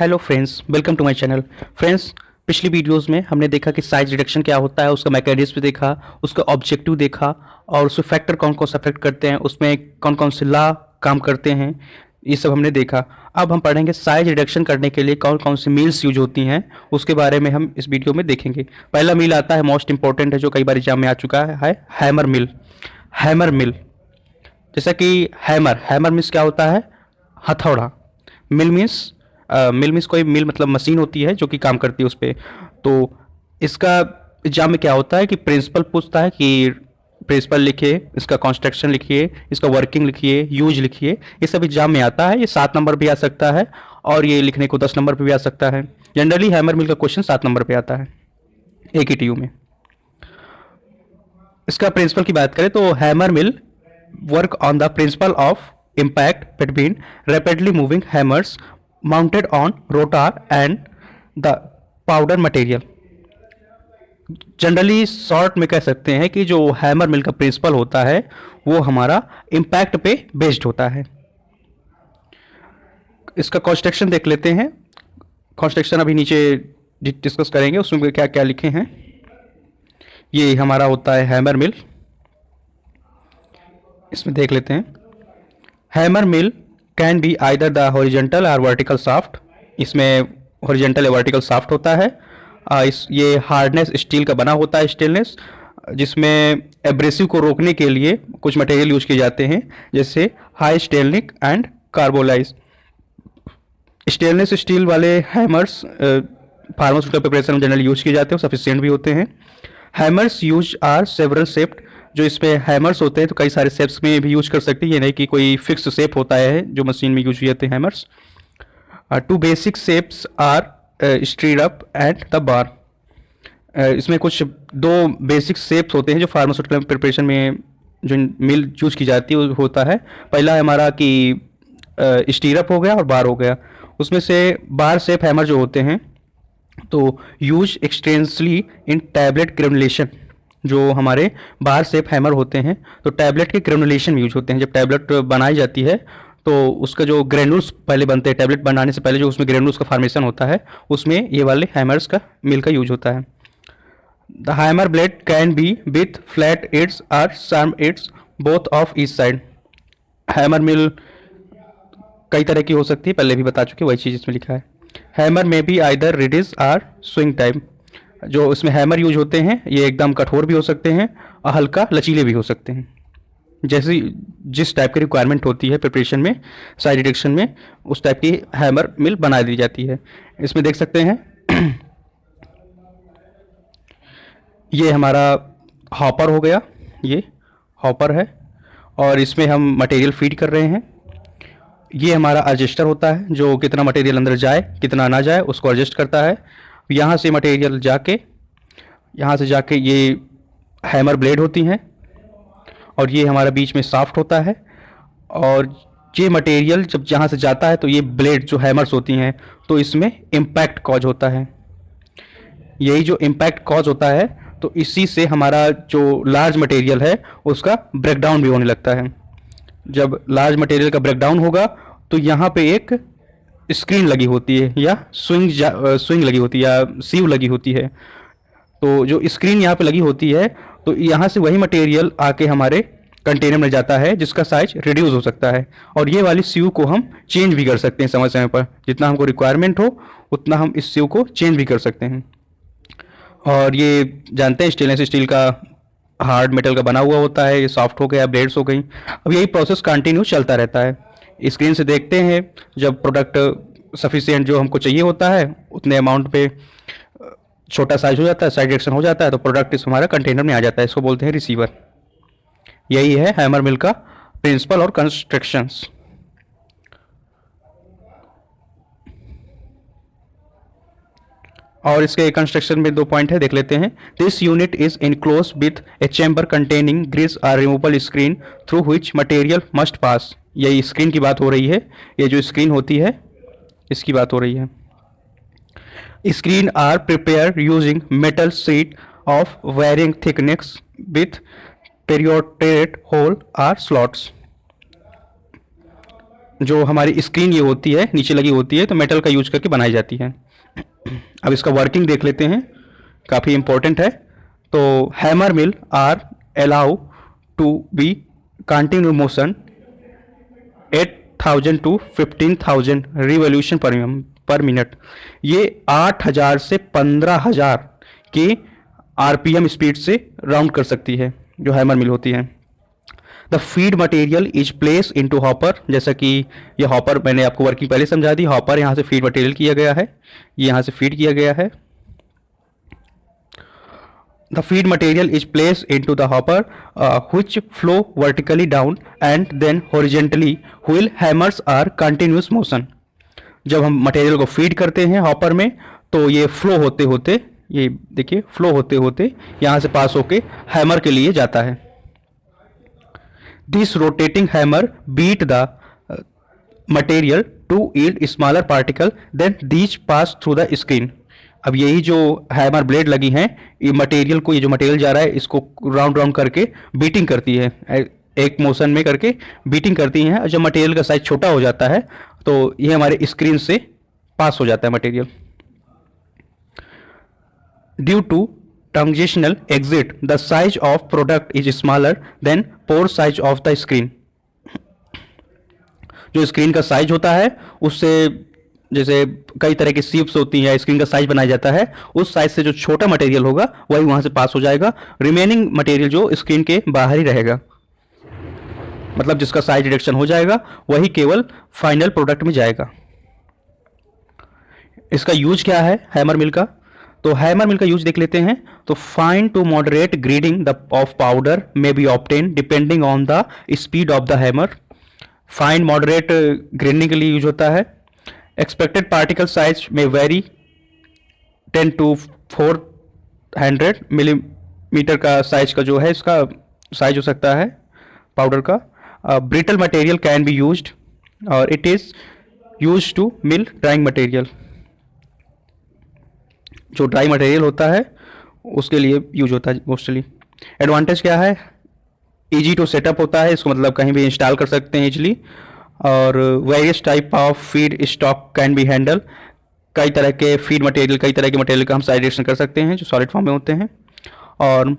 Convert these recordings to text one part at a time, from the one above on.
Hello friends, welcome to my channel. Friends, पिछली videos में हमने देखा कि साइज रिडक्शन क्या होता है, उसका मैकेनिज्म देखा, उसका ऑब्जेक्टिव देखा और उसके फैक्टर कौन कौन सा अफेक्ट करते हैं, उसमें कौन कौन से लॉ काम करते हैं, ये सब हमने देखा। अब हम पढ़ेंगे साइज रिडक्शन करने के लिए कौन कौन सी मील्स यूज होती हैं, उसके बारे में हम इस वीडियो में देखेंगे। पहला मील आता है, मोस्ट इंपॉर्टेंट है, जो कई बार एग्जाम में आ चुका है हैमर मिल। हैमर मिल, जैसा कि हैमर हैमर मीन्स क्या होता है? हथौड़ा। मिल मीन्स कोई मिल मतलब मशीन होती है जो कि काम करती है उस पर। तो इसका एग्जाम में क्या होता है कि प्रिंसिपल पूछता है कि प्रिंसिपल लिखिए, इसका कंस्ट्रक्शन लिखिए, इसका वर्किंग लिखिए, यूज लिखिए। ये सब एग्जाम में आता है। ये 7 नंबर पे आ सकता है और ये लिखने को 10 नंबर पे भी आ सकता है। जनरली हैमर मिल का क्वेश्चन 7 नंबर पे आता है एक ही टीयू में। इसका प्रिंसिपल की बात करें तो hammer mill work on the principle of impact between rapidly moving hammers mounted on rotor and the powder material। Generally short में कह सकते हैं कि जो हैमर मिल का प्रिंसिपल होता है वो हमारा इम्पैक्ट पे बेस्ड होता है। इसका कंस्ट्रक्शन देख लेते हैं। कंस्ट्रक्शन अभी नीचे डिस्कस करेंगे, उसमें क्या क्या लिखे हैं। ये हमारा होता है हैमर मिल। इसमें देख लेते हैं। Hammer mill can be either the horizontal और वर्टिकल शाफ्ट। इसमें हॉरिजेंटल या वर्टिकल शाफ्ट होता है। ये हार्डनेस स्टील का बना होता है, स्टेनलेस, जिसमें एब्रेसिव को रोकने के लिए कुछ मटेरियल यूज किए जाते हैं, जैसे high stainless and carbolize. Stainless steel वाले हैमर्स फार्मास्यूटिकल प्रिपरेशन में जनरली यूज किए जाते हैं, सफिशिएंट भी होते हैं। Hammers use are several shaped. जो इसमें हैमर्स होते हैं तो कई सारे शेप्स में भी यूज कर सकते हैं, ये नहीं कि कोई फिक्स शेप होता है जो मशीन में यूज किए जाते हैं hammers. Two basic shapes are stirrup and the bar. इसमें कुछ दो बेसिक शेप्स होते हैं जो फार्मास्यूटिकल प्रिपरेशन में जो मिल यूज की जाती है होता है। पहला है हमारा कि स्टीरअप हो गया और बार हो गया। उसमें से बार शेप हैमर जो होते हैं तो यूज एक्सटेंसली इन टैबलेट ग्रेनुलेशन। जो हमारे बार शेप हैमर होते हैं तो टैबलेट के ग्रेनुलेशन में यूज होते हैं। जब टैबलेट बनाई जाती है तो उसका जो ग्रेनुल्स पहले बनते हैं, टैबलेट बनाने से पहले जो उसमें ग्रेनुल्स का फॉर्मेशन होता है, उसमें ये वाले हैमर्स का मिल का यूज होता है। The hammer blade can be with flat edges or sharp edges both of each side. Hammer mill कई तरह की हो सकती है, पहले भी बता चुके, वही चीज़ इसमें लिखा है। हैमर में भी आइदर रिडिस आर स्विंग टाइप। जो इसमें हैमर यूज होते हैं ये एकदम कठोर भी हो सकते हैं और हल्का लचीले भी हो सकते हैं, जैसी जिस टाइप की रिक्वायरमेंट होती है प्रिपरेशन में, साइज रिडक्शन में, उस टाइप की हैमर मिल बना दी जाती है। इसमें देख सकते हैं ये हमारा हॉपर हो गया, ये हॉपर है और इसमें हम मटेरियल फीड कर रहे हैं। ये हमारा एडजस्टर होता है जो कितना मटेरियल अंदर जाए कितना ना जाए उसको एडजस्ट करता है। यहाँ से मटेरियल जाके यहाँ से जाके ये हैमर ब्लेड होती हैं और ये हमारा बीच में शाफ्ट होता है। और ये मटेरियल जब जहाँ से जाता है तो ये ब्लेड जो हैमर्स होती हैं तो इसमें इम्पैक्ट कॉज होता है। यही जो इम्पैक्ट कॉज होता है तो इसी से हमारा जो लार्ज मटेरियल है उसका ब्रेकडाउन भी होने लगता है। जब लार्ज मटेरियल का ब्रेकडाउन होगा तो यहाँ पे एक स्क्रीन लगी होती है या स्विंग लगी होती है या सीव लगी होती है। तो जो स्क्रीन यहाँ पे लगी होती है तो यहाँ से वही मटेरियल आके हमारे कंटेनर में जाता है जिसका साइज रिड्यूस हो सकता है। और ये वाली सीव को हम चेंज भी कर सकते हैं समय समय पर, जितना हमको रिक्वायरमेंट हो उतना हम इस सीव को चेंज भी कर सकते हैं। और ये जानते हैं स्टेनलेस स्टील का हार्ड मेटल का बना हुआ होता है, ये सॉफ्ट हो गया, ब्लेड्स हो गई। अब यही प्रोसेस कंटिन्यू चलता रहता है। स्क्रीन से देखते हैं जब प्रोडक्ट सफिशिएंट जो हमको चाहिए होता है उतने अमाउंट पे छोटा साइज हो जाता है, साइज रिडक्शन हो जाता है तो प्रोडक्ट इस हमारा कंटेनर में आ जाता है। इसको बोलते हैं रिसीवर। यही है हैमर मिल का प्रिंसिपल और कंस्ट्रक्शंस। और इसके कंस्ट्रक्शन में 2 पॉइंट है, देख लेते हैं। This unit is enclose with a chamber containing grids or removable screen through which material must pass. यही स्क्रीन की बात हो रही है, ये जो स्क्रीन होती है इसकी बात हो रही है। Screen are prepare using metal sheet of varying thickness with perforated hole or slots. जो हमारी स्क्रीन ये होती है नीचे लगी होती है, तो मेटल का यूज करके बनाई जाती है। अब इसका वर्किंग देख लेते हैं, काफ़ी इंपॉर्टेंट है। तो hammer mill are allow to be continue motion 8,000 to 15,000 revolution per minute. ये 8,000 से 15,000 के आरपीएम स्पीड से राउंड कर सकती है जो हैमर मिल होती है। The feed material is place into hopper, जैसा कि ये हॉपर मैंने आपको वर्किंग पहले समझा दी। हॉपर यहाँ से फीड मटेरियल किया गया है, ये यहाँ से फीड किया गया है। The feed material is place into the hopper which flow vertically down and then horizontally while hammers are continuous motion। जब हम मटेरियल को फीड करते हैं हॉपर में, तो ये फ्लो होते होते, ये देखिए फ्लो होते होते यहाँ से पास होके हैमर के लिए जाता है। This rotating hammer beat the material to yield smaller particle then these pass through the screen. अब यही जो हैमर ब्लेड लगी हैं, ये मटेरियल को, ये जो मटेरियल जा रहा है इसको राउंड राउंड करके बीटिंग करती है, एक मोशन में करके बीटिंग करती हैं। और जब मटेरियल का साइज छोटा हो जाता है तो ये हमारे स्क्रीन से पास हो जाता है material. Due to transitional exit the size of product is smaller than pore size of the screen. जो स्क्रीन का साइज होता है उससे, जैसे कई तरह की सीप्स होती हैं, स्क्रीन का साइज बनाया जाता है, उस साइज से जो छोटा मटेरियल होगा वही वहां से पास हो जाएगा। रिमेनिंग मटेरियल जो स्क्रीन के बाहर ही रहेगा, मतलब जिसका साइज रिडक्शन हो जाएगा वही केवल फाइनल प्रोडक्ट में जाएगा। इसका यूज क्या है हैमर मिल का? तो हैमर मिल का यूज देख लेते हैं। तो fine to moderate grading the of powder may be obtain depending on the speed of the hammer. Fine moderate grading के लिए यूज होता है। एक्सपेक्टेड पार्टिकल साइज में वेरी 10 टू 400 मिलीमीटर का साइज का जो है इसका साइज हो सकता है पाउडर का। Brittle material can be used और it is used to mill drying material. जो ड्राई मटेरियल होता है उसके लिए यूज होता है मोस्टली। एडवांटेज क्या है? इजी टू सेटअप होता है, इसको मतलब कहीं भी इंस्टॉल कर सकते हैं इजीली। और various type of feed stock can be handle. कई तरह के फीड मटेरियल, कई तरह के मटेरियल का हम साइडेशन कर सकते हैं जो सॉलिड फॉर्म में होते हैं। और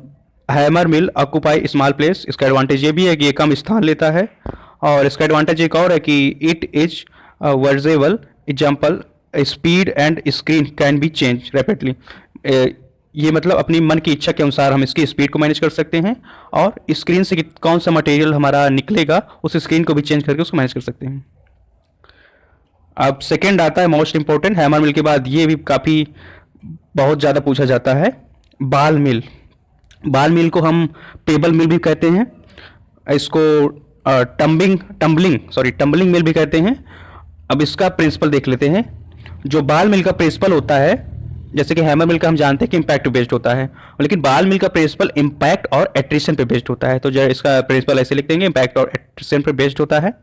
hammer mill occupy small place, इसका एडवांटेज ये भी है कि ये कम स्थान लेता है। और इसका एडवांटेज एक और है कि it is variable example speed and screen can be change rapidly. ये मतलब अपनी मन की इच्छा के अनुसार हम इसकी स्पीड को मैनेज कर सकते हैं और स्क्रीन से कौन सा मटेरियल हमारा निकलेगा उस स्क्रीन को भी चेंज करके उसको मैनेज कर सकते हैं। अब सेकेंड आता है मोस्ट इंपॉर्टेंट हैमर मिल के बाद, ये भी काफ़ी बहुत ज़्यादा पूछा जाता है, बाल मिल। बाल मिल को हम पेबल मिल भी कहते हैं, इसको टम्बलिंग मिल भी कहते हैं। अब इसका प्रिंसिपल देख लेते हैं। जो बाल मिल का प्रिंसिपल होता है, जैसे कि हैमर मिल का हम जानते हैं कि इम्पैक्ट बेस्ड होता है, लेकिन बाल मिल का प्रिंसिपल इम्पैक्ट और एट्रिशन पे बेस्ड होता है। तो जो इसका प्रिंसिपल ऐसे लिख देंगे, इम्पैक्ट और एट्रिशन पे बेस्ड होता है।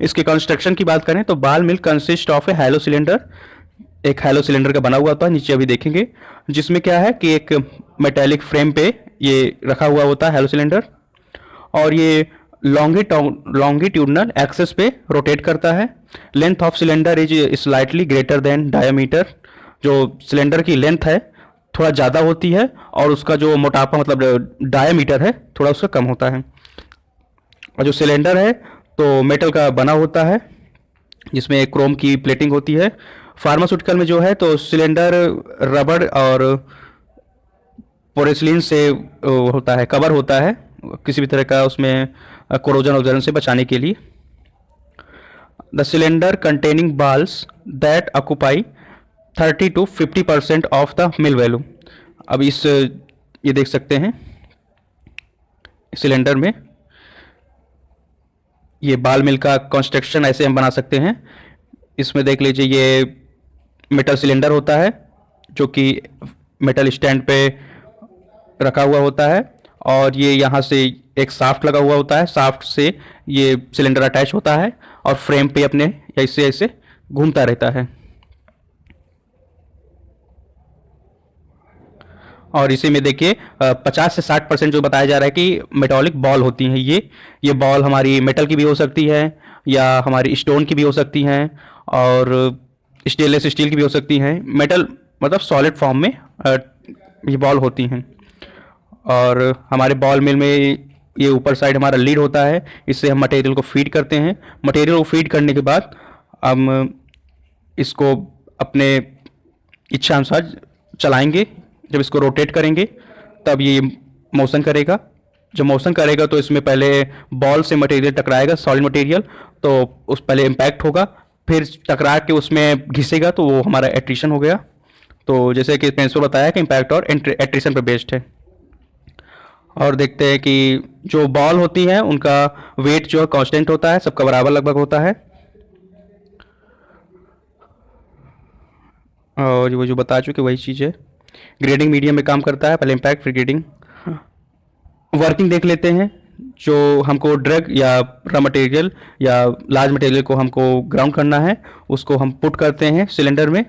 इसके कंस्ट्रक्शन की बात करें तो ball mill consist of a hollow cylinder, एक हैलो सिलेंडर का बना हुआ होता है, नीचे अभी देखेंगे, जिसमें क्या है कि एक मेटेलिक फ्रेम पे ये रखा हुआ होता है हैलो सिलेंडर, और ये लॉन्गिट्यूडनल एक्सेस पे रोटेट करता है। Length of cylinder is slightly greater than diameter. जो सिलेंडर की लेंथ है थोड़ा ज़्यादा होती है और उसका जो मोटापा मतलब डायमीटर है थोड़ा उसका कम होता है। और जो सिलेंडर है तो मेटल का बना होता है जिसमें क्रोम की प्लेटिंग होती है। फार्मास्यूटिकल में जो है तो सिलेंडर रबड़ और पोरेसिलिन से होता है, कवर होता है किसी भी तरह का उसमें कोरोजन ऑब्जर्वेशन से बचाने के लिए। The cylinder containing balls that occupy 30 to 50% of the mill value. अब ये देख सकते हैं सिलेंडर में ये बाल मिल का कंस्ट्रक्शन ऐसे हम बना सकते हैं। इसमें देख लीजिए ये मेटल सिलेंडर होता है जो कि मेटल स्टैंड पे रखा हुआ होता है और ये यहाँ से एक शाफ्ट लगा हुआ होता है, शाफ्ट से ये सिलेंडर अटैच होता है और फ्रेम पे अपने ऐसे ऐसे घूमता रहता है। और इसी में देखिए 50 से 60% जो बताया जा रहा है कि मेटालिक बॉल होती हैं ये बॉल हमारी मेटल की भी हो सकती है या हमारी स्टोन की भी हो सकती हैं और स्टेनलेस स्टील की भी हो सकती हैं। मेटल मतलब सॉलिड फॉर्म में ये बॉल होती हैं। और हमारे बॉल मिल में ये ऊपर साइड हमारा लीड होता है, इससे हम मटेरियल को फीड करते हैं। मटेरियल को फीड करने के बाद हम इसको अपने इच्छा अनुसार चलाएंगे। जब इसको रोटेट करेंगे तब ये मोशन करेगा। जब मोशन करेगा तो इसमें पहले बॉल से मटेरियल टकराएगा, सॉलिड मटेरियल, तो उस पहले इम्पैक्ट होगा, फिर टकरा के उसमें घिसेगा, तो वो हमारा एट्रिशन हो गया। तो जैसे कि प्रिंसिपल बताया कि इम्पैक्ट और एट्रिशन पे बेस्ड है। और देखते हैं कि जो बॉल होती है उनका वेट जो है कांस्टेंट होता है, सबका बराबर लगभग होता है। और वो जो बता चुके वही चीज़ है। ग्रेडिंग मीडियम में काम करता है, पहले इम्पैक्ट फिर ग्रेडिंग। वर्किंग देख लेते हैं। जो हमको ड्रग या रॉ मटेरियल या लार्ज मटेरियल को हमको ग्राउंड करना है, उसको हम पुट करते हैं सिलेंडर में।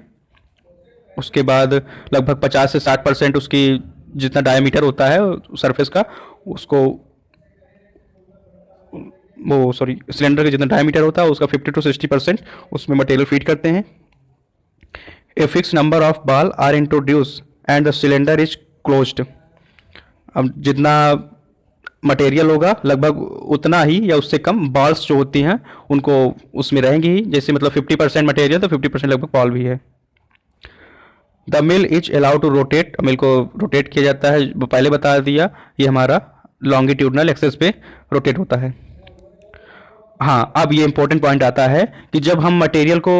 उसके बाद लगभग 50 से 60% उसकी जितना डायमीटर होता है सरफेस का, उसको वो सॉरी सिलेंडर का जितना डायमीटर होता है उसका 50 to 60% उसमें मटेरियल फीड करते हैं। A fix number of ball are introduce and the cylinder is closed. अब जितना मटेरियल होगा लगभग उतना ही या उससे कम बॉल्स जो होती हैं उनको उसमें रहेंगी ही। जैसे मतलब 50% मटेरियल तो 50% लगभग बॉल भी है। The mill is allowed to rotate. Mill को रोटेट किया जाता है, पहले बता दिया, ये हमारा लॉन्गिट्यूडनल एक्सेस पे रोटेट होता है। हाँ, अब ये इंपॉर्टेंट पॉइंट आता है कि जब हम मटेरियल को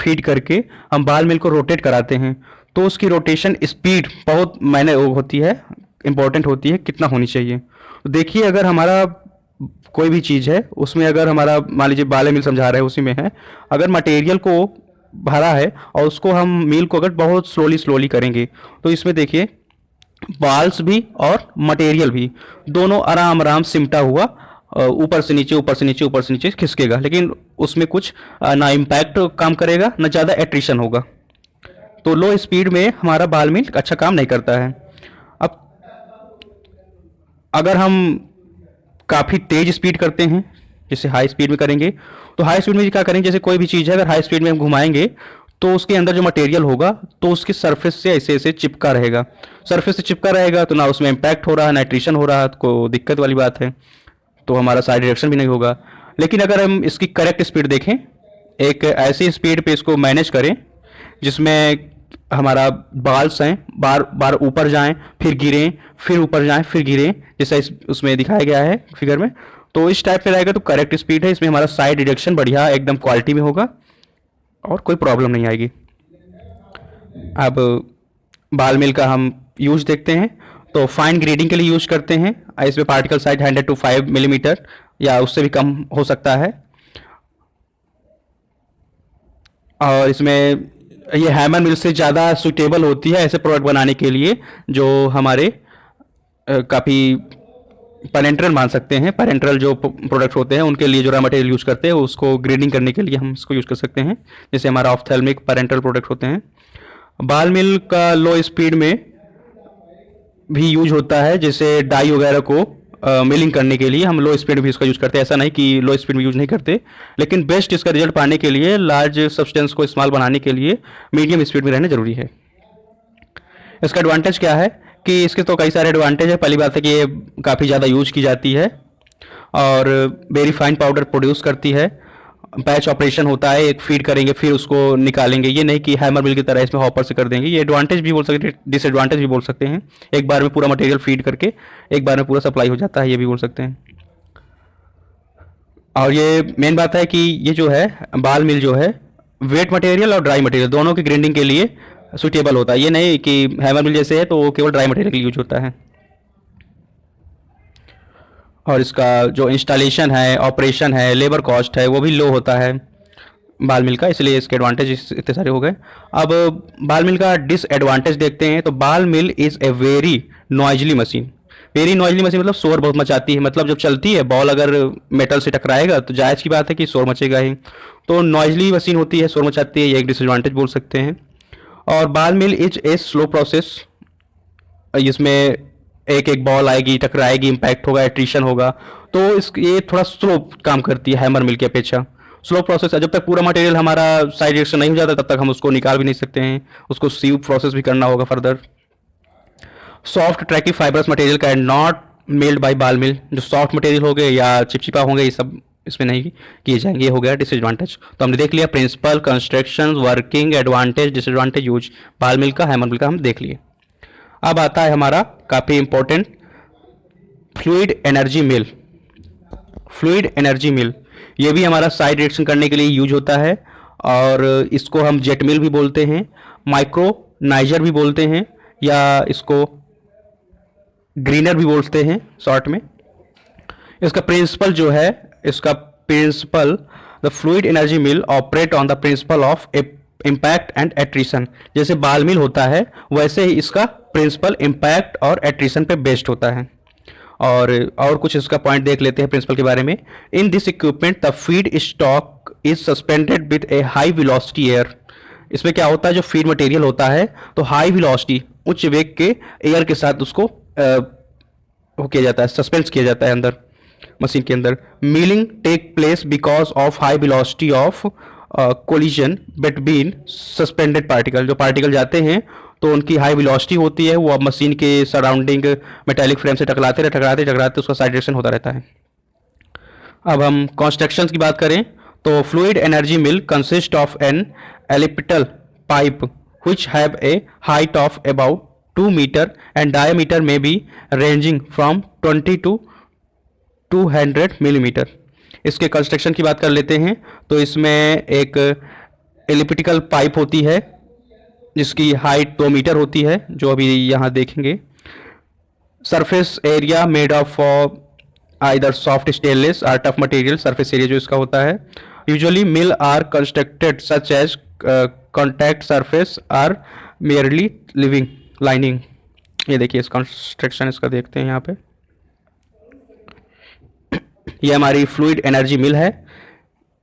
फीड करके हम बाल मिल को रोटेट कराते हैं तो उसकी रोटेशन स्पीड बहुत मायने होती है, इंपॉर्टेंट होती है, कितना होनी चाहिए। तो देखिए अगर हमारा कोई भी चीज़ है उसमें अगर हमारा मान लीजिए बाले मिल समझा रहा है उसी में है, अगर मटेरियल को भरा है और उसको हम मिल को अगर बहुत स्लोली करेंगे तो इसमें देखिए बाल्स भी और मटेरियल भी दोनों आराम आराम सिमटा हुआ ऊपर से नीचे ऊपर से नीचे ऊपर से नीचे खिसकेगा, लेकिन उसमें कुछ ना इम्पैक्ट काम करेगा ना ज़्यादा एट्रिशन होगा। तो लो स्पीड में हमारा बाल मिल अच्छा काम नहीं करता है। अब अगर हम काफ़ी तेज स्पीड करते हैं, जैसे हाई स्पीड में करेंगे, तो हाई स्पीड में क्या करेंगे, जैसे कोई भी चीज़ है अगर हाई स्पीड में हम घुमाएंगे तो उसके अंदर जो मटेरियल होगा तो उसके सरफेस से ऐसे ऐसे चिपका रहेगा। सरफेस से चिपका रहेगा तो ना उसमें इम्पैक्ट हो रहा है ना एट्रिशन हो रहा है, तो दिक्कत वाली बात है, तो हमारा साइड डायरेक्शन भी नहीं होगा। लेकिन अगर हम इसकी करेक्ट स्पीड देखें, एक ऐसी स्पीड पे इसको मैनेज करें जिसमें हमारा बाल्स हैं बार बार ऊपर जाएं फिर गिरें फिर ऊपर जाएं फिर गिरें, जैसा इस उसमें दिखाया गया है फिगर में, तो इस टाइप में रहेगा तो करेक्ट स्पीड है। इसमें हमारा साइड डायरेक्शन बढ़िया एकदम क्वालिटी में होगा और कोई प्रॉब्लम नहीं आएगी। अब बाल मिल का हम यूज देखते हैं। तो फाइन ग्रेडिंग के लिए यूज करते हैं। इसमें पार्टिकल साइज 100 to 5 मिलीमीटर या उससे भी कम हो सकता है। और इसमें ये हैमर मिल से ज़्यादा सुटेबल होती है ऐसे प्रोडक्ट बनाने के लिए जो हमारे काफ़ी पेरेंट्रल मान सकते हैं। पेरेंट्रल जो प्रोडक्ट होते हैं उनके लिए जो रॉ मटेरियल यूज़ करते हैं उसको ग्रेडिंग करने के लिए हम इसको यूज़ कर सकते हैं, जैसे हमारा ऑफ्थेल्मिक पेरेंट्रल प्रोडक्ट होते हैं। बाल मिल का लो स्पीड में भी यूज होता है, जैसे डाई वगैरह को मिलिंग करने के लिए हम लो स्पीड भी इसका यूज करते हैं। ऐसा नहीं कि लो स्पीड में यूज नहीं करते, लेकिन बेस्ट इसका रिजल्ट पाने के लिए लार्ज सब्सटेंस को स्मॉल बनाने के लिए मीडियम स्पीड में रहना जरूरी है। इसका एडवांटेज क्या है कि इसके तो कई सारे एडवांटेज है। पहली बात है कि ये काफ़ी ज़्यादा यूज की जाती है और वेरी फाइन पाउडर प्रोड्यूस करती है। बैच ऑपरेशन होता है, एक फीड करेंगे फिर उसको निकालेंगे, ये नहीं कि हैमर मिल की तरह इसमें हॉपर से कर देंगे। ये एडवांटेज भी बोल सकते हैं, डिसएडवांटेज भी बोल सकते हैं। एक बार में पूरा मटेरियल फीड करके एक बार में पूरा सप्लाई हो जाता है, ये भी बोल सकते हैं। और ये मेन बात है कि ये जो है बाल मिल जो है वेट मटेरियल और ड्राई मटेरियल दोनों की ग्राइंडिंग के लिए सुटेबल होता है। ये नहीं कि हैमर मिल जैसे है तो वो केवल ड्राई मटेरियल के लिए यूज होता है। और इसका जो इंस्टॉलेशन है, ऑपरेशन है, लेबर कॉस्ट है, वो भी लो होता है बाल मिल का, इसलिए इसके एडवांटेज इतने सारे हो गए। अब बाल मिल का डिसएडवांटेज देखते हैं। तो ball mill is a very noisily machine. Very noisily machine मतलब शोर बहुत मचाती है। मतलब जब चलती है बॉल अगर मेटल से टकराएगा तो जायज़ की बात है कि शोर मचेगा ही। तो नॉइजली मशीन होती है, शोर मचाती है, ये एक डिसएडवांटेज बोल सकते हैं। और बाल mill is a slow process. इसमें एक एक बॉल आएगी, टकराएगी, इम्पैक्ट होगा, एट्रीशन होगा। तो इस ये थोड़ा स्लो काम करती है हैमर मिल की अपेक्षा। स्लो प्रोसेस है, जब तक पूरा मटेरियल हमारा साइड रिएक्शन नहीं हो जाता तब तक हम उसको निकाल भी नहीं सकते हैं, उसको सीव प्रोसेस भी करना होगा further. Soft tacky fibrous material can not milled by ball mill. जो सॉफ्ट मटेरियल हो गए या चिपचिपा होंगे ये सब इसमें नहीं किए जाएंगे, ये हो गया डिसएडवांटेज। तो हमने देख लिया principle, construction, working, advantage, disadvantage, use ball mill का, हैमर मिल का हम देख लिए। अब आता है हमारा काफ़ी इंपॉर्टेंट फ्लूइड एनर्जी मिल। फ्लूइड एनर्जी मिल ये भी हमारा साइड रिएक्शन करने के लिए यूज होता है, और इसको हम जेट मिल भी बोलते हैं, माइक्रोनाइजर भी बोलते हैं, या इसको ग्रीनर भी बोलते हैं शॉर्ट में। इसका प्रिंसिपल जो है, इसका principle, the fluid energy mill operate on the principle of impact and attrition. जैसे बाल मिल होता है वैसे ही इसका प्रिंसिपल इम्पैक्ट और एट्रीशन पे बेस्ड होता है। और कुछ इसका पॉइंट देख लेते हैं प्रिंसिपल के बारे में। In this equipment the feed stock is suspended with A high velocity air. इसमें क्या होता है, जो फीड मटेरियल होता है तो हाई वेलोसिटी, उच्च वेग के एयर के साथ उसको वो किया जाता है, सस्पेंस किया जाता है अंदर मशीन के अंदर। Milling take place because of high velocity of collision between suspended particle. जो पार्टिकल जाते हैं तो उनकी हाई वेलोसिटी होती है, वो अब मशीन के सराउंडिंग मेटेलिक फ्रेम से टकराते उसका साइड डायरेक्शन होता रहता है। अब हम कंस्ट्रक्शंस की बात करें तो fluid energy mill consist of an elliptical pipe which have a height of about 2 meter and diameter may be ranging from 20 to 200 millimeter। इसके कंस्ट्रक्शन की बात कर लेते हैं तो इसमें एक एलिप्टिकल पाइप होती है जिसकी हाइट 2 मीटर होती है, जो अभी यहाँ देखेंगे। Surface area made of either soft stainless और टफ मटेरियल। सरफेस एरिया जो इसका होता है, usually mill are constructed such as contact surface are merely living lining. ये देखिए इस कंस्ट्रक्शन इसका देखते हैं यहाँ पे। ये हमारी फ्लूइड एनर्जी मिल है।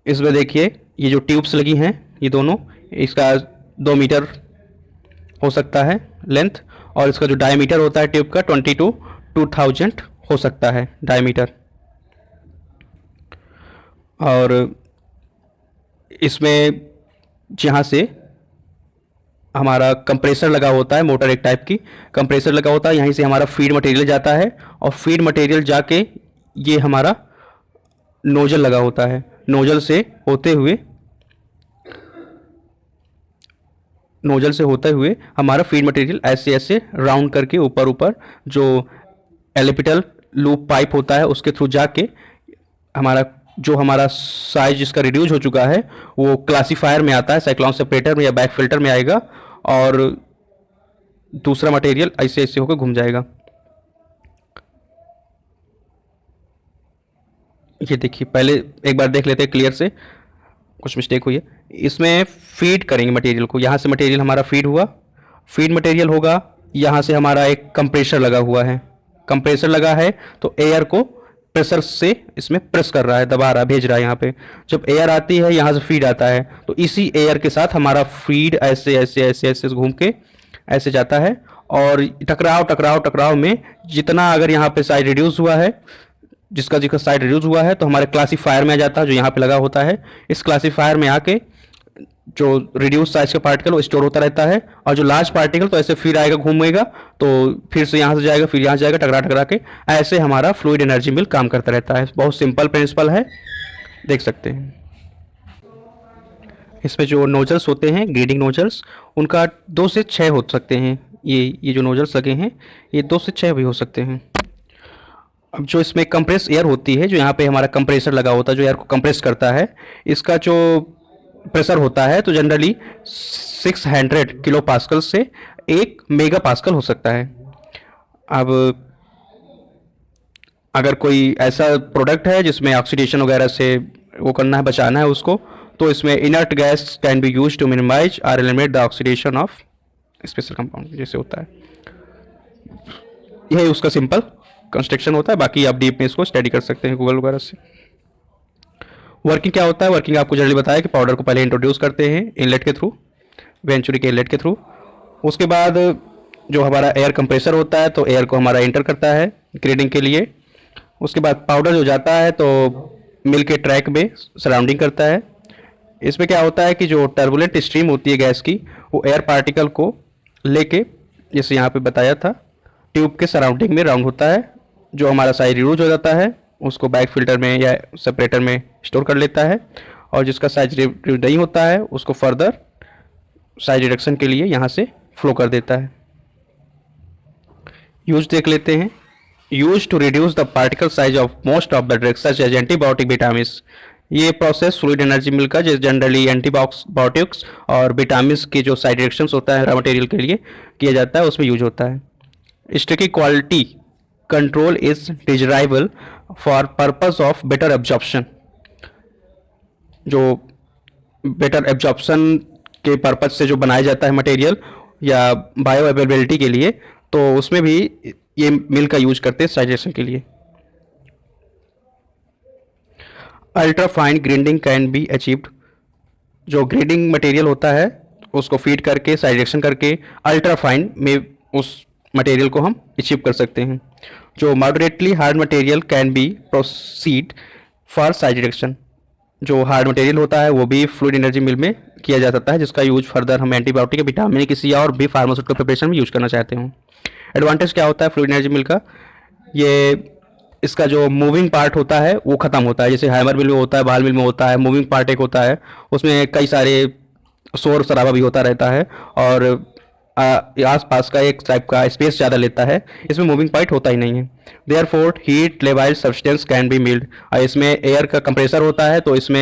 इसमें देखिए ये जो ट्यूब्स लगी हैं ये दोनों, इसका 2 मीटर हो सकता है लेंथ, और इसका जो डायमीटर होता है ट्यूब का 20 to 2000 हो सकता है डायमीटर। और इसमें जहाँ से हमारा कंप्रेसर लगा होता है, मोटर एक टाइप की कंप्रेसर लगा होता है, यहीं से हमारा फीड मटेरियल जाता है और फीड मटेरियल जाके ये हमारा नोजल लगा होता है, नोजल से होते हुए हमारा फीड मटेरियल ऐसे ऐसे राउंड करके ऊपर ऊपर जो एलिप्टिकल लूप पाइप होता है उसके थ्रू जाके हमारा साइज जिसका रिड्यूस हो चुका है वो क्लासीफायर में आता है, साइक्लोन सेपरेटर में या बैक फिल्टर में आएगा, और दूसरा मटेरियल ऐसे ऐसे होकर घूम जाएगा। ये देखिए पहले एक बार देख लेते हैं क्लियर से, कुछ मिस्टेक हुई है। इसमें फीड करेंगे मटेरियल को, यहाँ से मटेरियल हमारा फीड हुआ, फीड मटेरियल होगा, यहाँ से हमारा एक कंप्रेसर लगा हुआ है, कंप्रेसर लगा है तो एयर को प्रेशर से इसमें प्रेस कर रहा है, दबा रहा है, भेज रहा है यहाँ पे। जब एयर आती है यहाँ से फीड आता है तो इसी एयर के साथ हमारा फीड ऐसे ऐसे ऐसे ऐसे घूम के ऐसे जाता है, और टकराव में जितना अगर यहाँ पे साइड रिड्यूस हुआ है, जिसका साइड रिड्यूस हुआ है तो हमारे क्लासीफायर में आ जाता है जो यहाँ पे लगा होता है। इस क्लासीफायर में आके जो रिड्यूस साइज का पार्टिकल वो स्टोर होता रहता है, और जो लार्ज पार्टिकल तो ऐसे फिर आएगा, घूमेगा तो फिर से यहाँ से जाएगा, फिर यहाँ जाएगा, टकरा के ऐसे हमारा फ्लूइड एनर्जी मिल काम करता रहता है। बहुत सिंपल प्रिंसिपल है, देख सकते हैं। इसमें जो नोजल्स होते हैं, ग्रीडिंग नोजल्स, उनका 2 से 6 हो सकते हैं। ये जो नोजल्स लगे हैं ये 2 से 6 भी हो सकते हैं। अब जो इसमें कंप्रेस एयर होती है, जो यहाँ पे हमारा कंप्रेसर लगा होता है जो एयर को कंप्रेस करता है, इसका जो प्रेशर होता है तो जनरली 600 किलो पास्कल से 1 मेगा पास्कल हो सकता है। अब अगर कोई ऐसा प्रोडक्ट है जिसमें ऑक्सीडेशन वगैरह से वो करना है, बचाना है उसको, तो इसमें inert gas can be use to minimise और eliminate the oxidation of special compound, जैसे होता है। यही उसका सिंपल कंस्ट्रक्शन होता है, बाकी आप डीप में इसको स्टडी कर सकते हैं गूगल वगैरह से। वर्किंग क्या होता है, वर्किंग आपको जनरली बताया कि पाउडर को पहले इंट्रोड्यूस करते हैं इनलेट के थ्रू, वेंचुरी के इनलेट के थ्रू। उसके बाद जो हमारा एयर कंप्रेसर होता है तो एयर को हमारा एंटर करता है ग्रेडिंग के लिए। उसके बाद पाउडर जो जाता है तो मिल के ट्रैक में सराउंडिंग करता है। इसमें क्या होता है कि जो टर्बुलेंट स्ट्रीम होती है गैस की, वो एयर पार्टिकल को लेके, जैसे यहाँ पे बताया था, ट्यूब के सराउंडिंग में राउंड होता है। जो हमारा साइज रिड्यूस हो जाता है उसको बैक फिल्टर में या सेपरेटर में स्टोर कर लेता है, और जिसका साइज रिड्यूस नहीं होता है उसको फर्दर साइज रिडक्शन के लिए यहाँ से फ्लो कर देता है। यूज देख लेते हैं। Use to reduce the particle size of most of the drugs such as antibiotic vitamin. ये प्रोसेस फ्लूइड एनर्जी मिल का, जैसे जनरली एंटीबायोटिक्स और विटामिन के जो साइड रिएक्शंस होता है रॉ मटेरियल के लिए किया जाता है, उसमें यूज होता है। Sticky quality control is desirable for purpose of better absorption. जो बेटर एब्जॉर्प्शन के पर्पज से जो बनाया जाता है मटेरियल या बायो अवेलेबिलिटी के लिए, तो उसमें भी ये मिल का यूज करते हैं साइजेशन के लिए। Ultra fine grinding can be achieved. जो ग्रेडिंग मटेरियल होता है उसको फीड करके साइजेशन करके अल्ट्रा फाइन में उस मटेरियल को हम अचीव कर सकते हैं। जो moderately hard material can be proceed for size reduction. जो हार्ड मटेरियल होता है वो भी फ्लूइड एनर्जी मिल में किया जा सकता है, जिसका यूज फर्दर हम एंटीबायोटिक, विटामिन किसी और भी फार्मास्यूटिकल प्रिपरेशन में यूज करना चाहते हो। एडवांटेज क्या होता है फ्लूइड एनर्जी मिल का? ये इसका जो मूविंग पार्ट होता है वो ख़त्म होता है। जैसे हैमर मिल में होता है, बाल मिल में होता है, मूविंग पार्ट एक होता है, उसमें कई सारे शोर शराबा भी होता रहता है और आसपास का एक टाइप का स्पेस ज़्यादा लेता है। इसमें मूविंग पार्ट होता ही नहीं है। देयरफॉर हीट लेवाइल सब्सटेंस कैन बी मिल्ड। इसमें एयर का कंप्रेसर होता है तो इसमें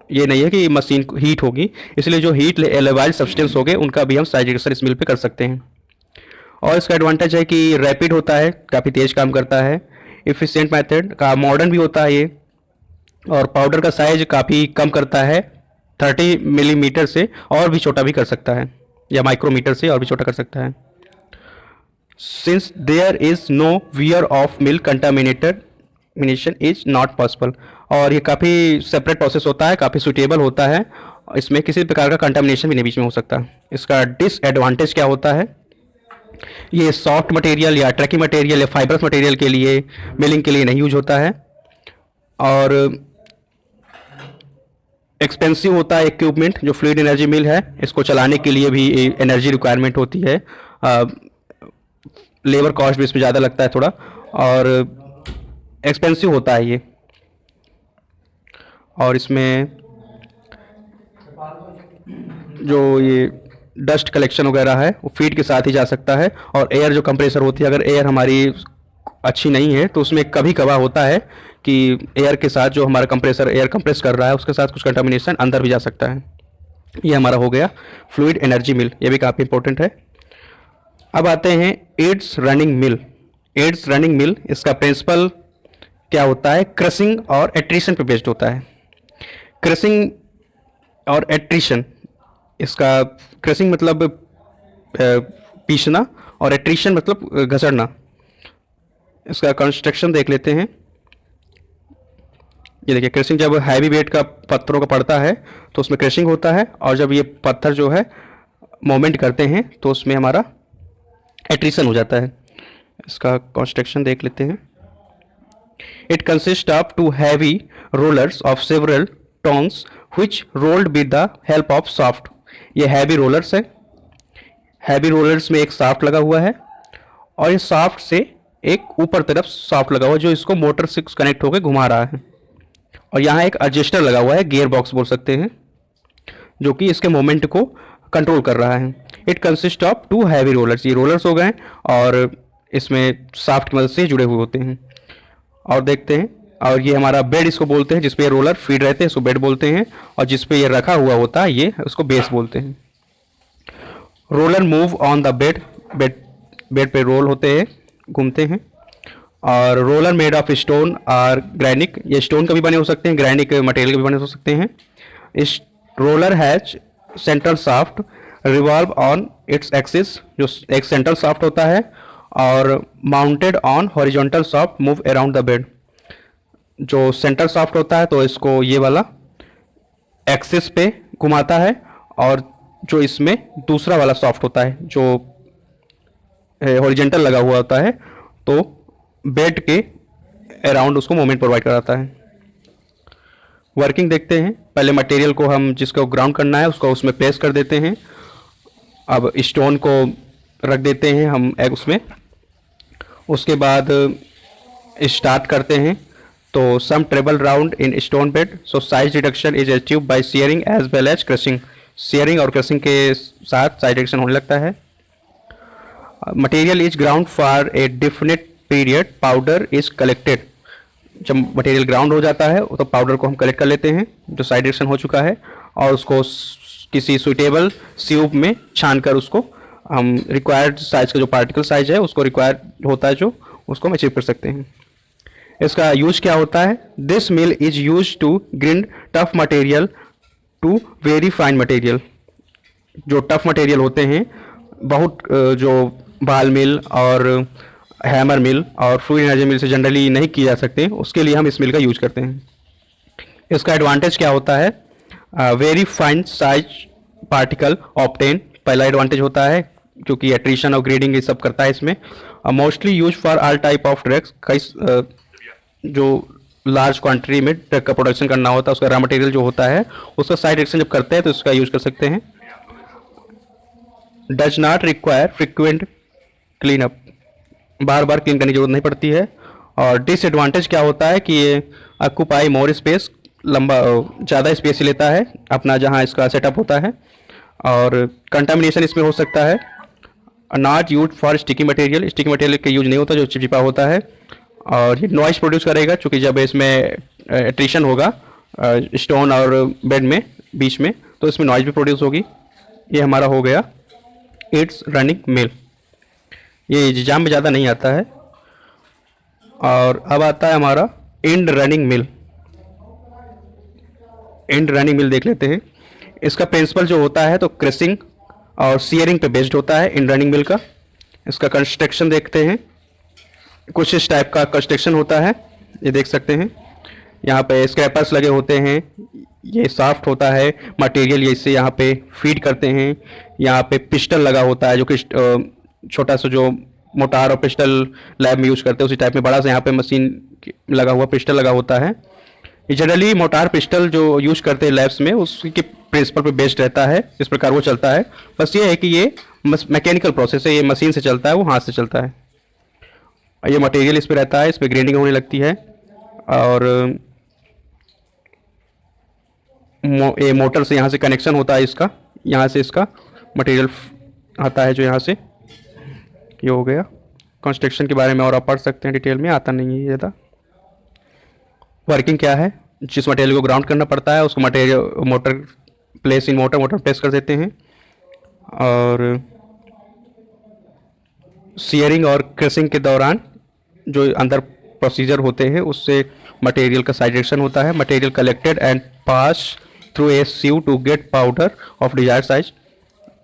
ये नहीं है कि मशीन हीट होगी, इसलिए जो हीट लेवाइल सब्सटेंस हो गए उनका भी हम साइजेशन इस मिल पे कर सकते हैं। और इसका एडवांटेज है कि रैपिड होता है, काफ़ी तेज़ काम करता है, इफ़िशिएंट मेथड का, मॉडर्न भी होता है ये, और पाउडर का साइज काफ़ी कम करता है, 30 मिलीमीटर से और भी छोटा भी कर सकता है, या माइक्रोमीटर से और भी छोटा कर सकता है। Since there is no wear of milk contamination is not possible. और ये काफ़ी सेपरेट प्रोसेस होता है, काफ़ी सुटेबल होता है, इसमें किसी प्रकार का कंटामिनेशन भी नहीं बीच में हो सकता। इसका डिसएडवांटेज क्या होता है? ये सॉफ्ट मटेरियल या ट्रकी मटेरियल या फाइबरस मटेरियल के लिए, मिलिंग के लिए नहीं यूज होता है, और एक्सपेंसिव होता है इक्विपमेंट। जो फ्लूइड एनर्जी मिल है इसको चलाने के लिए भी एनर्जी रिक्वायरमेंट होती है, लेबर कॉस्ट भी इसमें ज़्यादा लगता है थोड़ा, और एक्सपेंसिव होता है ये। और इसमें जो ये डस्ट कलेक्शन वगैरह है वो फीड के साथ ही जा सकता है। और एयर जो कंप्रेसर होती है, अगर एयर हमारी अच्छी नहीं है तो उसमें कभी कभार होता है कि एयर के साथ जो हमारा कंप्रेसर एयर कंप्रेस कर रहा है उसके साथ कुछ कंटामिनेशन अंदर भी जा सकता है। ये हमारा हो गया फ्लूइड एनर्जी मिल, ये भी काफ़ी इंपॉर्टेंट है। अब आते हैं एड्स रनिंग मिल। एड्स रनिंग मिल, इसका प्रिंसिपल क्या होता है? क्रशिंग और एट्रीशन पे बेस्ड होता है। क्रशिंग और एट्रीशन, इसका क्रशिंग मतलब पीसना और एट्रीशन मतलब घसड़ना। इसका कंस्ट्रक्शन देख लेते हैं। ये देखिए, क्रशिंग जब हैवी वेट का पत्थरों का पड़ता है तो उसमें क्रशिंग होता है, और जब ये पत्थर जो है मूवमेंट करते हैं तो उसमें हमारा एट्रीशन हो जाता है। इसका कंस्ट्रक्शन देख लेते हैं। It consist of two heavy rollers of several tons which rolled with the help of shaft। ये हैवी रोलर्स है, हैवी रोलर्स में एक शाफ्ट लगा हुआ है, और ये शाफ्ट से एक ऊपर तरफ शाफ्ट लगा हुआ है जो इसको मोटर से कनेक्ट होकर घुमा रहा है, और यहाँ एक एडजस्टर लगा हुआ है, गियर बॉक्स बोल सकते हैं, जो कि इसके मोमेंट को कंट्रोल कर रहा है। It consist of two heavy rollers, ये रोलर्स हो गए और इसमें शाफ्ट की मदद से जुड़े हुए होते हैं। और देखते हैं, और ये हमारा बेड इसको बोलते हैं, जिसपे ये रोलर फीड रहते हैं इसको बेड बोलते हैं, और जिसपे ये रखा हुआ होता है ये उसको बेस बोलते हैं। Roller move on the bed, bed पे रोल होते हैं, घूमते हैं। और रोलर मेड ऑफ स्टोन और ग्रेनिक, ये स्टोन का भी बने हो सकते हैं, ग्रेनिक मटेरियल के भी बने हो सकते हैं। इस roller has central shaft revolve on its axis, जो एक सेंट्रल शाफ्ट होता है, और mounted on horizontal shaft move around the bed. जो सेंटर शाफ्ट होता है तो इसको ये वाला एक्सिस पे घुमाता है, और जो इसमें दूसरा वाला शाफ्ट होता है जो हॉरिजेंटल लगा हुआ होता है, तो बेड के अराउंड उसको मोमेंट प्रोवाइड कराता है। वर्किंग देखते हैं। पहले मटेरियल को हम जिसको ग्राउंड करना है उसको उसमें प्लेस कर देते हैं। अब स्टोन को रख देते हैं हम उसमें। उसके बाद स्टार्ट करते हैं। तो some treble round in stone bed, so size reduction is achieved by shearing as well as crushing. Shearing और क्रशिंग के साथ साइज रिडक्शन होने लगता है। Material is ground for a definite period, powder is collected. जब material ground हो जाता है तो पाउडर को हम कलेक्ट कर लेते हैं जो साइड रिएक्शन हो चुका है, और उसको किसी सुटेबल ट्यूब में छान कर उसको हम रिक्वायर्ड साइज का जो पार्टिकल साइज है उसको रिक्वायर्ड होता है जो उसको हम अचीव कर सकते हैं। इसका यूज क्या होता है? This mill is use to grind tough material to very fine material. जो टफ मटेरियल होते हैं बहुत जो बाल मिल और हैमर मिल और फ्लूइड एनर्जी मिल से जनरली नहीं किए जा सकते, उसके लिए हम इस मिल का यूज करते हैं। इसका एडवांटेज क्या होता है? Very fine size particle obtain, पहला एडवांटेज होता है क्योंकि एट्रीशन और ग्रेडिंग ये सब करता है इसमें। Mostly use for all type of drugs. कई जो लार्ज क्वांटिटी में ड्रग का प्रोडक्शन करना होता है उसका रॉ मटेरियल जो होता है उसका साइड रिएक्शन जब करते हैं तो उसका यूज कर सकते हैं। Does not require frequent clean up, bar bar clean करने की जरूरत नहीं पड़ती है। और डिसएडवांटेज क्या होता है कि ये ऑक्यूपाई मोर स्पेस, लंबा ज़्यादा स्पेस लेता है अपना जहाँ इसका सेटअप होता है, और कंटामिनेशन इसमें हो सकता है। Not use for sticky material, sticky material का यूज नहीं होता जो चिपचिपा होता है। और ये नॉइस प्रोड्यूस करेगा क्योंकि जब इसमें एट्रीशन होगा स्टोन और बेड में बीच में तो इसमें नॉइज भी प्रोड्यूस होगी। ये हमारा हो गया इट्स रनिंग मिल। ये एग्जाम में ज़्यादा नहीं आता है। और अब आता है हमारा end running mill. End running mill देख लेते हैं। इसका प्रिंसिपल जो होता है तो क्रशिंग और सीयरिंग पे बेस्ड होता है एंड रनिंग मिल का। इसका कंस्ट्रक्शन देखते हैं। कुछ इस टाइप का कंस्ट्रक्शन होता है, ये देख सकते हैं। यहाँ पे स्क्रैपर्स लगे होते हैं, ये सॉफ्ट होता है मटेरियल, ये इससे यहाँ पे फीड करते हैं। यहाँ पे पिस्टल लगा होता है जो कि छोटा सा जो मोटार और पिस्टल लैब में यूज करते हैं उसी टाइप में बड़ा सा यहाँ पे मशीन लगा हुआ पिस्टल लगा होता है। ये जनरली मोटार पिस्टल जो यूज करते हैं लैब्स में उसके प्रिंसिपल पे बेस्ड रहता है, इस प्रकार वो चलता है। बस ये है कि ये मैकेनिकल प्रोसेस है, ये मशीन से चलता है, वो हाथ से चलता है। ये मटेरियल इस पे रहता है, इस पे ग्रेडिंग होने लगती है। और ये मोटर से यहाँ से कनेक्शन होता है इसका, यहाँ से इसका मटेरियल आता है जो यहाँ से। ये हो गया। कंस्ट्रक्शन के बारे में और आप पढ़ सकते हैं, डिटेल में आता नहीं है ज़्यादा। वर्किंग क्या है? जिस मटेरियल को ग्राउंड करना पड़ता है उसको material motor place in motor place कर देते हैं। और सीयरिंग और क्रशिंग के दौरान जो अंदर प्रोसीजर होते हैं उससे मटेरियल का साइड रिएक्शन होता है। Material collected and pass through a sieve to get powder of desired size.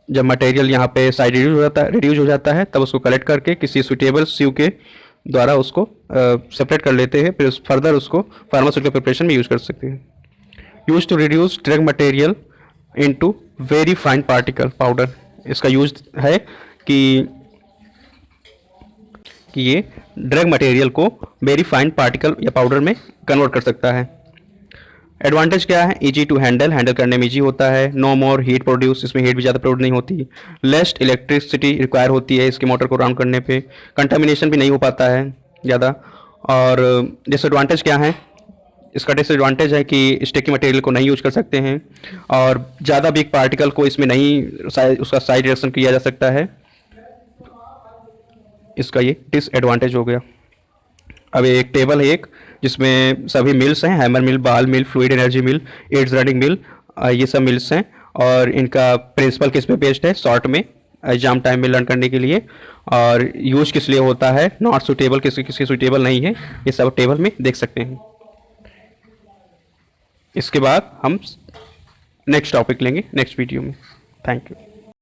जब मटेरियल यहाँ पे साइड रिड्यूज हो जाता है तब उसको कलेक्ट करके किसी सुटेबल सीव के द्वारा उसको सेपरेट कर लेते हैं, फिर फर्दर उसको फार्मास्यूटिकल प्रिपरेशन में यूज कर सकते हैं। Use to reduce drug material into very fine particle powder. इसका यूज है कि ये ड्रग मटेरियल को वेरी फाइन पार्टिकल या पाउडर में कन्वर्ट कर सकता है। एडवांटेज क्या है? इजी टू हैंडल करने में इजी होता है। नो मोर हीट प्रोड्यूस, इसमें हीट भी ज़्यादा प्रोड्यूस नहीं होती। लेस्ट इलेक्ट्रिसिटी रिक्वायर होती है इसके मोटर को राउंड करने पे। कंटामिनेशन भी नहीं हो पाता है ज़्यादा। और डिसएडवांटेज क्या है? इसका डिसएडवांटेज है कि स्टिकी मटेरियल को नहीं यूज कर सकते हैं और ज़्यादा बिग पार्टिकल को इसमें नहीं उसका साइड रिएक्शन किया जा सकता है। इसका ये डिसएडवांटेज हो गया। अब एक टेबल है एक जिसमें सभी मिल्स हैं, हैमर मिल, बाल मिल, फ्लूइड एनर्जी मिल, एड्स रनिंग मिल, ये सब मिल्स हैं। और इनका प्रिंसिपल किस पे बेस्ड है? शॉर्ट में एग्जाम टाइम में लर्न करने के लिए। और यूज किस लिए होता है? नॉट सुटेबल, किसके सुटेबल नहीं है, ये सब टेबल में देख सकते हैं। इसके बाद हम नेक्स्ट टॉपिक लेंगे नेक्स्ट वीडियो में। Thank you.